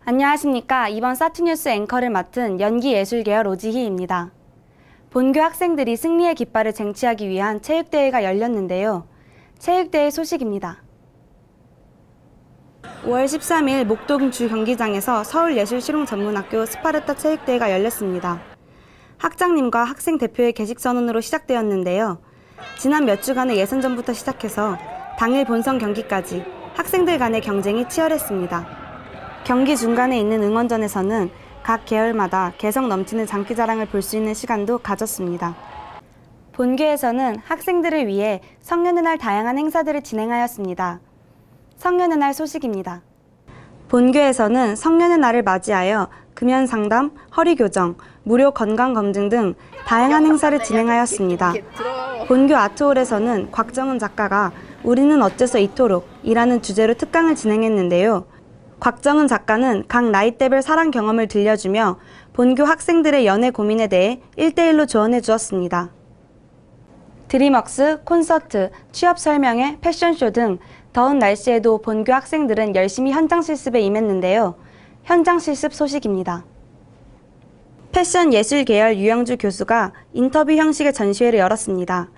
안녕하십니까. 이번 사투뉴스 앵커를 맡은 연기예술계열 오지희입니다. 본교 학생들이 승리의 깃발을 쟁취하기 위한 체육대회가 열렸는데요. 체육대회 소식입니다. 5월 13일 목동 주 경기장에서 서울예술실용전문학교 스파르타 체육대회가 열렸습니다. 학장님과 학생 대표의 개식선언으로 시작되었는데요. 지난 몇 주간의 예선전부터 시작해서 당일 본선 경기까지 학생들 간의 경쟁이 치열했습니다. 경기 중간에 있는 응원전에서는 각 계열마다 개성 넘치는 장기자랑을 볼 수 있는 시간도 가졌습니다. 본교에서는 학생들을 위해 성년의 날 다양한 행사들을 진행하였습니다. 성년의 날 소식입니다. 본교에서는 성년의 날을 맞이하여 금연상담, 허리교정, 무료 건강검증 등 다양한 행사를 진행하였습니다. 본교 아트홀에서는 곽정은 작가가 우리는 어째서 이토록 이라는 주제로 특강을 진행했는데요. 곽정은 작가는 각 나이대별 사랑 경험을 들려주며 본교 학생들의 연애 고민에 대해 1대1로 조언해 주었습니다. 드림웍스, 콘서트, 취업 설명회, 패션쇼 등 더운 날씨에도 본교 학생들은 열심히 현장 실습에 임했는데요. 현장 실습 소식입니다. 패션 예술 계열 유영주 교수가 인터뷰 형식의 전시회를 열었습니다.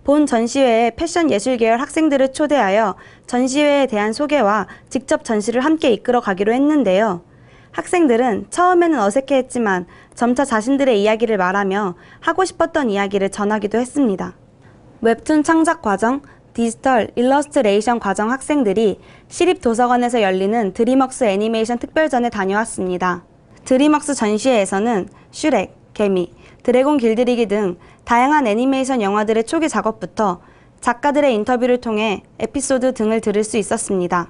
본 전시회에 패션 예술 계열 학생들을 초대하여 전시회에 대한 소개와 직접 전시를 함께 이끌어 가기로 했는데요. 학생들은 처음에는 어색해했지만 점차 자신들의 이야기를 말하며 하고 싶었던 이야기를 전하기도 했습니다. 웹툰 창작 과정, 디지털 일러스트레이션 과정 학생들이 시립도서관에서 열리는 드림웍스 애니메이션 특별전에 다녀왔습니다. 드림웍스 전시회에서는 슈렉, 개미, 드래곤 길들이기 등 다양한 애니메이션 영화들의 초기 작업부터 작가들의 인터뷰를 통해 에피소드 등을 들을 수 있었습니다.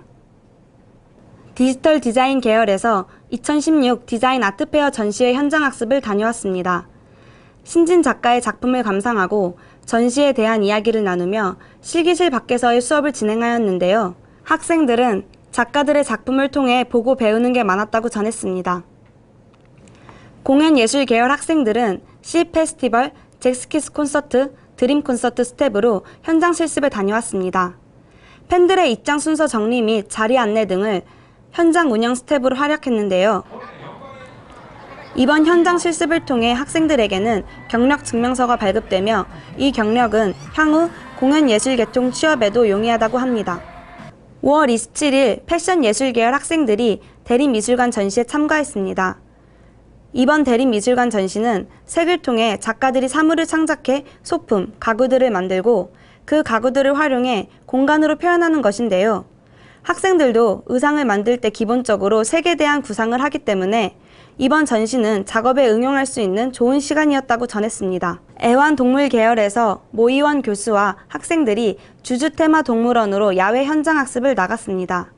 디지털 디자인 계열에서 2016 디자인 아트페어 전시회 현장 학습을 다녀왔습니다. 신진 작가의 작품을 감상하고 전시에 대한 이야기를 나누며 실기실 밖에서의 수업을 진행하였는데요. 학생들은 작가들의 작품을 통해 보고 배우는 게 많았다고 전했습니다. 공연예술 계열 학생들은 시 페스티벌, 잭스키스 콘서트, 드림 콘서트 스텝으로 현장 실습에 다녀왔습니다. 팬들의 입장 순서 정리 및 자리 안내 등을 현장 운영 스텝으로 활약했는데요. 이번 현장 실습을 통해 학생들에게는 경력 증명서가 발급되며 이 경력은 향후 공연예술계통 취업에도 용이하다고 합니다. 5월 27일 패션예술 계열 학생들이 대림미술관 전시에 참가했습니다. 이번 대림미술관 전시는 색을 통해 작가들이 사물을 창작해 소품, 가구들을 만들고 그 가구들을 활용해 공간으로 표현하는 것인데요. 학생들도 의상을 만들 때 기본적으로 색에 대한 구상을 하기 때문에 이번 전시는 작업에 응용할 수 있는 좋은 시간이었다고 전했습니다. 애완동물 계열에서 모이원 교수와 학생들이 주주 테마 동물원으로 야외 현장 학습을 나갔습니다.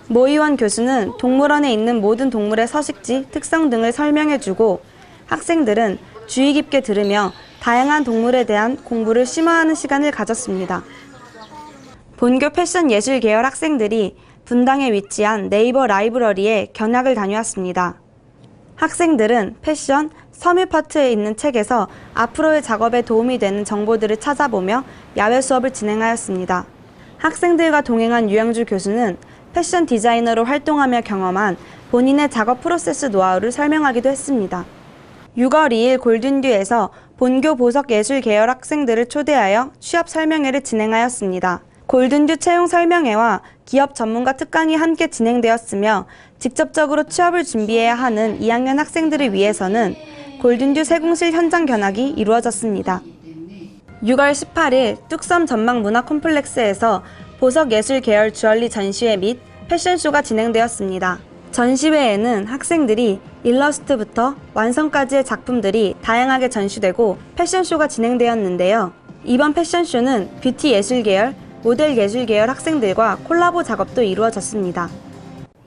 모이원 교수는 동물원에 있는 모든 동물의 서식지, 특성 등을 설명해주고 학생들은 주의 깊게 들으며 다양한 동물에 대한 공부를 심화하는 시간을 가졌습니다. 본교 패션 예술 계열 학생들이 분당에 위치한 네이버 라이브러리에 견학을 다녀왔습니다. 학생들은 패션, 섬유 파트에 있는 책에서 앞으로의 작업에 도움이 되는 정보들을 찾아보며 야외 수업을 진행하였습니다. 학생들과 동행한 유영주 교수는 패션 디자이너로 활동하며 경험한 본인의 작업 프로세스 노하우를 설명하기도 했습니다. 6월 2일 골든듀에서 본교 보석 예술 계열 학생들을 초대하여 취업 설명회를 진행하였습니다. 골든듀 채용 설명회와 기업 전문가 특강이 함께 진행되었으며 직접적으로 취업을 준비해야 하는 2학년 학생들을 위해서는 골든듀 세공실 현장 견학이 이루어졌습니다. 6월 18일 뚝섬 전망 문화 콤플렉스에서 보석 예술 계열 주얼리 전시회 및 패션쇼가 진행되었습니다. 전시회에는 학생들이 일러스트부터 완성까지의 작품들이 다양하게 전시되고 패션쇼가 진행되었는데요. 이번 패션쇼는 뷰티 예술 계열, 모델 예술 계열 학생들과 콜라보 작업도 이루어졌습니다.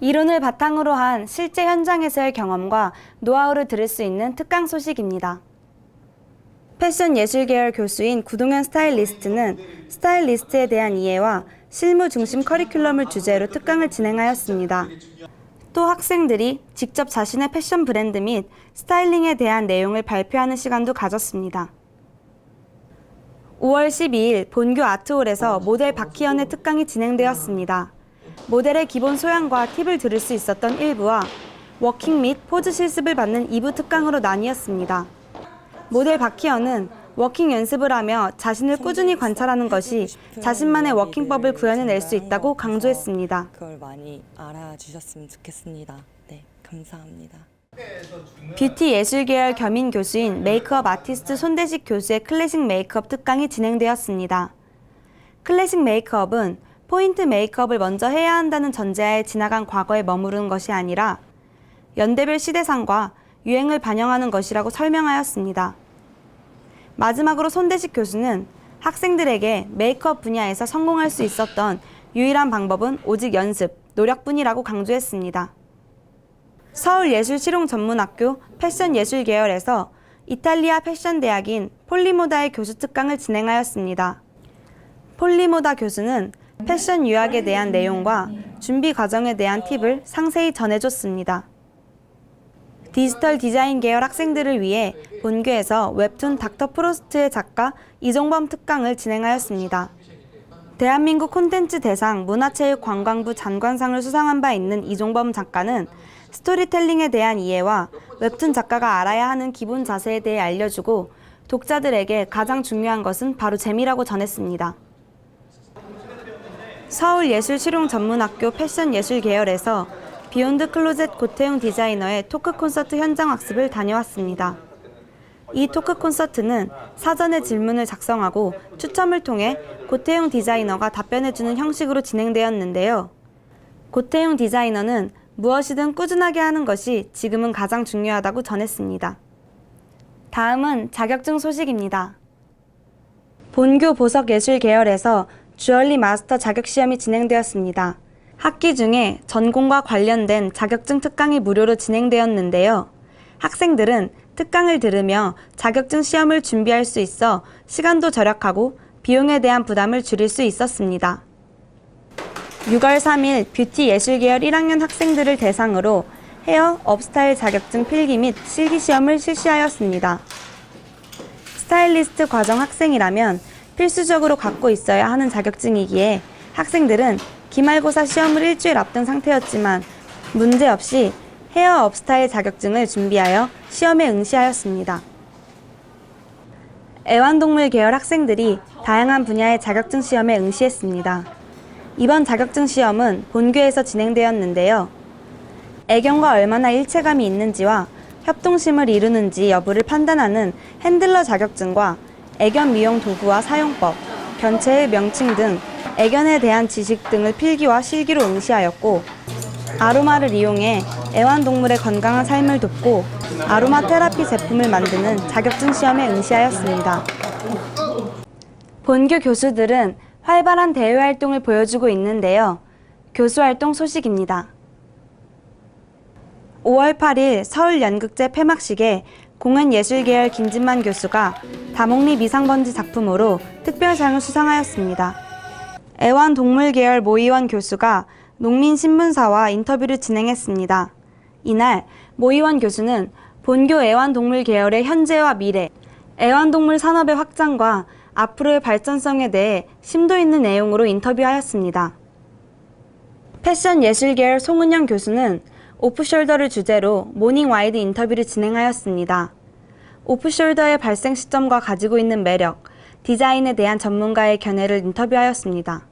이론을 바탕으로 한 실제 현장에서의 경험과 노하우를 들을 수 있는 특강 소식입니다. 패션 예술 계열 교수인 구동현 스타일리스트는 스타일리스트에 대한 이해와 실무 중심 커리큘럼을 주제로 특강을 진행하였습니다. 또 학생들이 직접 자신의 패션 브랜드 및 스타일링에 대한 내용을 발표하는 시간도 가졌습니다. 5월 12일 본교 아트홀에서 모델 박희연의 특강이 진행되었습니다. 모델의 기본 소양과 팁을 들을 수 있었던 일부와 워킹 및 포즈 실습을 받는 2부 특강으로 나뉘었습니다. 모델 박희연은 워킹 연습을 하며 자신을 꾸준히 관찰하는 것이 자신만의 워킹법을 구현해낼 수 있다고 강조했습니다. 그걸 많이 알아주셨으면 좋겠습니다. 네, 감사합니다. 뷰티 예술 계열 겸임 교수인 메이크업 아티스트 손대식 교수의 클래식 메이크업 특강이 진행되었습니다. 클래식 메이크업은 포인트 메이크업을 먼저 해야 한다는 전제하에 지나간 과거에 머무르는 것이 아니라 연대별 시대상과 유행을 반영하는 것이라고 설명하였습니다. 마지막으로 손대식 교수는 학생들에게 메이크업 분야에서 성공할 수 있었던 유일한 방법은 오직 연습, 노력뿐이라고 강조했습니다. 서울예술실용전문학교 패션예술 계열에서 이탈리아 패션 대학인 폴리모다의 교수 특강을 진행하였습니다. 폴리모다 교수는 패션 유학에 대한 내용과 준비 과정에 대한 팁을 상세히 전해줬습니다. 디지털 디자인 계열 학생들을 위해 본교에서 웹툰 닥터 프로스트의 작가 이종범 특강을 진행하였습니다. 대한민국 콘텐츠 대상 문화체육관광부 장관상을 수상한 바 있는 이종범 작가는 스토리텔링에 대한 이해와 웹툰 작가가 알아야 하는 기본 자세에 대해 알려주고 독자들에게 가장 중요한 것은 바로 재미라고 전했습니다. 서울예술실용전문학교 패션예술 계열에서 비욘드 클로젯 고태용 디자이너의 토크 콘서트 현장 학습을 다녀왔습니다. 이 토크 콘서트는 사전에 질문을 작성하고 추첨을 통해 고태용 디자이너가 답변해주는 형식으로 진행되었는데요. 고태용 디자이너는 무엇이든 꾸준하게 하는 것이 지금은 가장 중요하다고 전했습니다. 다음은 자격증 소식입니다. 본교 보석예술 계열에서 주얼리 마스터 자격시험이 진행되었습니다. 학기 중에 전공과 관련된 자격증 특강이 무료로 진행되었는데요. 학생들은 특강을 들으며 자격증 시험을 준비할 수 있어 시간도 절약하고 비용에 대한 부담을 줄일 수 있었습니다. 6월 3일 뷰티 예술 계열 1학년 학생들을 대상으로 헤어 업스타일 자격증 필기 및 실기 시험을 실시하였습니다. 스타일리스트 과정 학생이라면 필수적으로 갖고 있어야 하는 자격증이기에 학생들은 기말고사 시험을 일주일 앞둔 상태였지만 문제없이 헤어 업스타일 자격증을 준비하여 시험에 응시하였습니다. 애완동물 계열 학생들이 다양한 분야의 자격증 시험에 응시했습니다. 이번 자격증 시험은 본교에서 진행되었는데요. 애견과 얼마나 일체감이 있는지와 협동심을 이루는지 여부를 판단하는 핸들러 자격증과 애견 미용 도구와 사용법, 견체의 명칭 등 애견에 대한 지식 등을 필기와 실기로 응시하였고, 아로마를 이용해 애완동물의 건강한 삶을 돕고 아로마 테라피 제품을 만드는 자격증 시험에 응시하였습니다. 본교 교수들은 활발한 대외 활동을 보여주고 있는데요. 교수활동 소식입니다. 5월 8일 서울연극제 폐막식에 공연예술계열 김진만 교수가 다목리 미상번지 작품으로 특별상을 수상하였습니다. 애완동물 계열 모이원 교수가 농민신문사와 인터뷰를 진행했습니다. 이날 모이원 교수는 본교 애완동물 계열의 현재와 미래, 애완동물 산업의 확장과 앞으로의 발전성에 대해 심도 있는 내용으로 인터뷰하였습니다. 패션 예술 계열 송은영 교수는 오프숄더를 주제로 모닝 와이드 인터뷰를 진행하였습니다. 오프숄더의 발생 시점과 가지고 있는 매력, 디자인에 대한 전문가의 견해를 인터뷰하였습니다.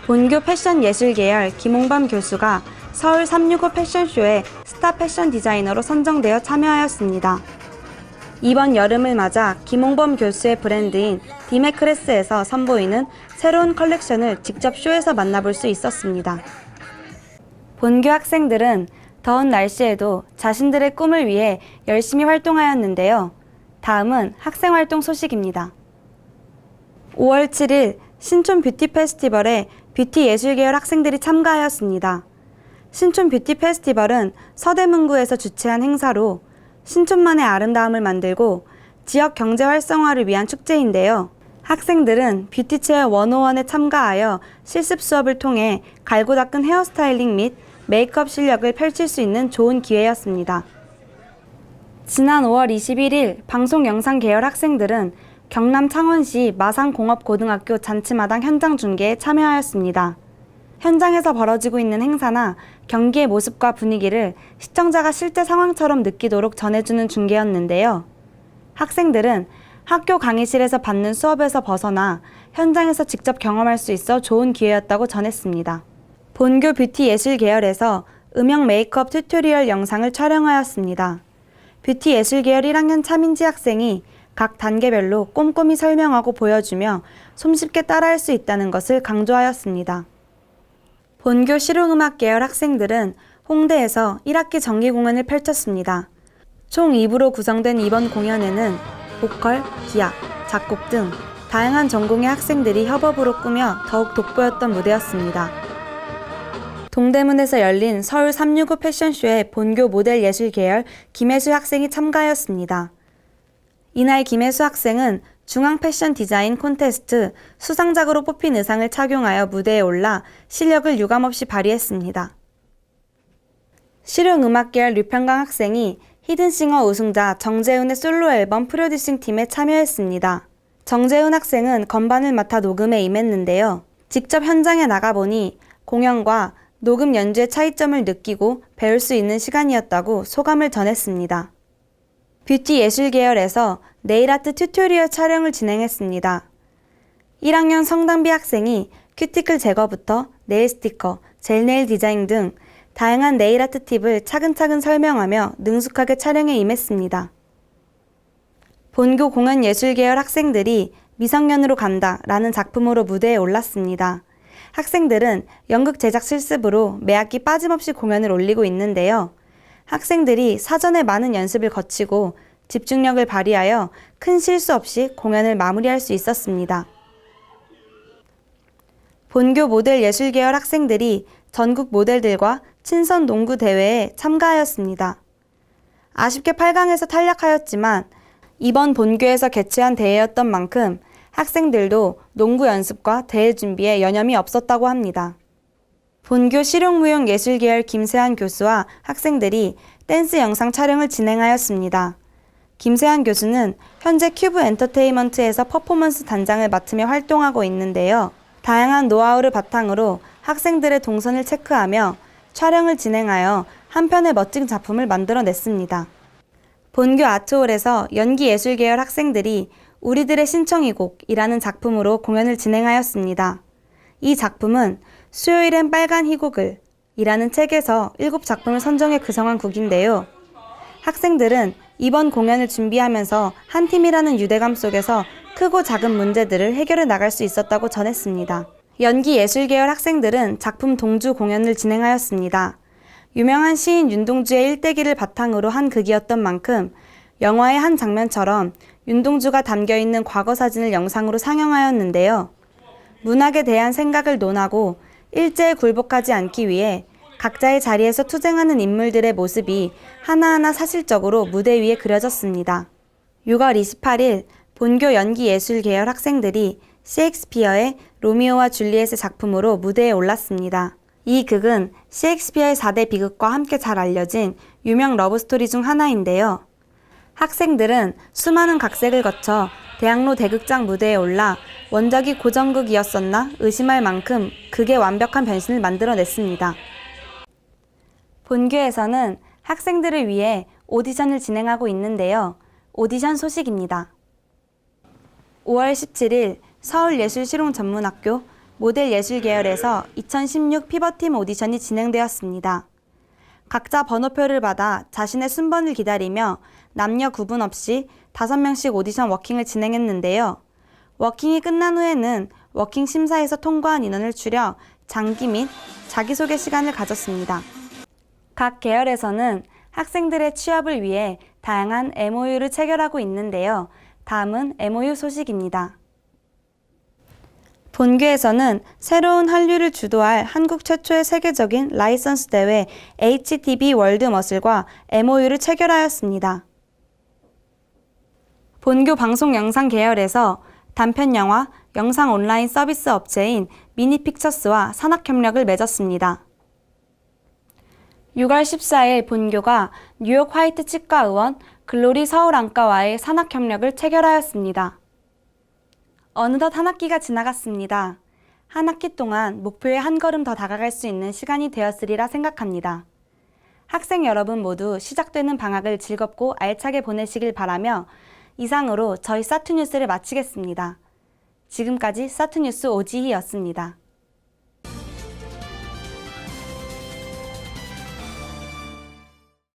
본교 패션 예술 계열 김홍범 교수가 서울 365 패션쇼에 스타 패션 디자이너로 선정되어 참여하였습니다. 이번 여름을 맞아 김홍범 교수의 브랜드인 디메크레스에서 선보이는 새로운 컬렉션을 직접 쇼에서 만나볼 수 있었습니다. 본교 학생들은 더운 날씨에도 자신들의 꿈을 위해 열심히 활동하였는데요. 다음은 학생활동 소식입니다. 5월 7일 신촌 뷰티 페스티벌에 뷰티 예술 계열 학생들이 참가하였습니다. 신촌 뷰티 페스티벌은 서대문구에서 주최한 행사로 신촌만의 아름다움을 만들고 지역 경제 활성화를 위한 축제인데요. 학생들은 뷰티체어 101에 참가하여 실습 수업을 통해 갈고 닦은 헤어스타일링 및 메이크업 실력을 펼칠 수 있는 좋은 기회였습니다. 지난 5월 21일 방송영상 계열 학생들은 경남 창원시 마산공업고등학교 잔치마당 현장 중계에 참여하였습니다. 현장에서 벌어지고 있는 행사나 경기의 모습과 분위기를 시청자가 실제 상황처럼 느끼도록 전해주는 중계였는데요. 학생들은 학교 강의실에서 받는 수업에서 벗어나 현장에서 직접 경험할 수 있어 좋은 기회였다고 전했습니다. 본교 뷰티 예술 계열에서 음영 메이크업 튜토리얼 영상을 촬영하였습니다. 뷰티 예술 계열 1학년 차민지 학생이 각 단계별로 꼼꼼히 설명하고 보여주며 손쉽게 따라할 수 있다는 것을 강조하였습니다. 본교 실용음악 계열 학생들은 홍대에서 1학기 정기 공연을 펼쳤습니다. 총 2부로 구성된 이번 공연에는 보컬, 기악, 작곡 등 다양한 전공의 학생들이 협업으로 꾸며 더욱 돋보였던 무대였습니다. 동대문에서 열린 서울 365 패션쇼에 본교 모델 예술 계열 김혜수 학생이 참가하였습니다. 이날 김혜수 학생은 중앙 패션 디자인 콘테스트 수상작으로 뽑힌 의상을 착용하여 무대에 올라 실력을 유감없이 발휘했습니다. 실용음악 계열 류평강 학생이 히든싱어 우승자 정재훈의 솔로 앨범 프로듀싱 팀에 참여했습니다. 정재훈 학생은 건반을 맡아 녹음에 임했는데요. 직접 현장에 나가보니 공연과 녹음 연주의 차이점을 느끼고 배울 수 있는 시간이었다고 소감을 전했습니다. 뷰티 예술 계열에서 네일아트 튜토리얼 촬영을 진행했습니다. 1학년 성당비 학생이 큐티클 제거부터 네일 스티커, 젤네일 디자인 등 다양한 네일아트 팁을 차근차근 설명하며 능숙하게 촬영에 임했습니다. 본교 공연예술 계열 학생들이 미성년으로 간다 라는 작품으로 무대에 올랐습니다. 학생들은 연극 제작 실습으로 매학기 빠짐없이 공연을 올리고 있는데요. 학생들이 사전에 많은 연습을 거치고 집중력을 발휘하여 큰 실수 없이 공연을 마무리할 수 있었습니다. 본교 모델 예술 계열 학생들이 전국 모델들과 친선 농구 대회에 참가하였습니다. 아쉽게 8강에서 탈락하였지만 이번 본교에서 개최한 대회였던 만큼 학생들도 농구 연습과 대회 준비에 여념이 없었다고 합니다. 본교 실용무용 예술 계열 김세한 교수와 학생들이 댄스 영상 촬영을 진행하였습니다. 김세한 교수는 현재 큐브 엔터테인먼트에서 퍼포먼스 단장을 맡으며 활동하고 있는데요. 다양한 노하우를 바탕으로 학생들의 동선을 체크하며 촬영을 진행하여 한 편의 멋진 작품을 만들어냈습니다. 본교 아트홀에서 연기예술 계열 학생들이 우리들의 신청이곡이라는 작품으로 공연을 진행하였습니다. 이 작품은 수요일엔 빨간 희곡을 이라는 책에서 7작품을 선정해 구성한 곡인데요. 학생들은 이번 공연을 준비하면서 한 팀이라는 유대감 속에서 크고 작은 문제들을 해결해 나갈 수 있었다고 전했습니다. 연기예술 계열 학생들은 작품 동주 공연을 진행하였습니다. 유명한 시인 윤동주의 일대기를 바탕으로 한 극이었던 만큼 영화의 한 장면처럼 윤동주가 담겨있는 과거 사진을 영상으로 상영하였는데요. 문학에 대한 생각을 논하고 일제에 굴복하지 않기 위해 각자의 자리에서 투쟁하는 인물들의 모습이 하나하나 사실적으로 무대 위에 그려졌습니다. 6월 28일 본교 연기예술 계열 학생들이 셰익스피어의 로미오와 줄리엣의 작품으로 무대에 올랐습니다. 이 극은 셰익스피어의 4대 비극과 함께 잘 알려진 유명 러브스토리 중 하나인데요. 학생들은 수많은 각색을 거쳐 대학로 대극장 무대에 올라 원작이 고전극이었었나 의심할 만큼 극의 완벽한 변신을 만들어냈습니다. 본교에서는 학생들을 위해 오디션을 진행하고 있는데요. 오디션 소식입니다. 5월 17일 서울예술실용전문학교 모델예술 계열에서 2016 피벗팀 오디션이 진행되었습니다. 각자 번호표를 받아 자신의 순번을 기다리며 남녀 구분 없이 5명씩 오디션 워킹을 진행했는데요. 워킹이 끝난 후에는 워킹 심사에서 통과한 인원을 추려 장기 및 자기소개 시간을 가졌습니다. 각 계열에서는 학생들의 취업을 위해 다양한 MOU를 체결하고 있는데요. 다음은 MOU 소식입니다. 본교에서는 새로운 한류를 주도할 한국 최초의 세계적인 라이선스 대회 HTB 월드머슬과 MOU를 체결하였습니다. 본교 방송 영상 계열에서 단편 영화, 영상 온라인 서비스 업체인 미니픽처스와 산학 협력을 맺었습니다. 6월 14일 본교가 뉴욕 화이트 치과 의원 글로리 서울안과와의 산학 협력을 체결하였습니다. 어느덧 한 학기가 지나갔습니다. 한 학기 동안 목표에 한 걸음 더 다가갈 수 있는 시간이 되었으리라 생각합니다. 학생 여러분 모두 시작되는 방학을 즐겁고 알차게 보내시길 바라며 이상으로 저희 사투뉴스를 마치겠습니다. 지금까지 사투뉴스 오지희였습니다.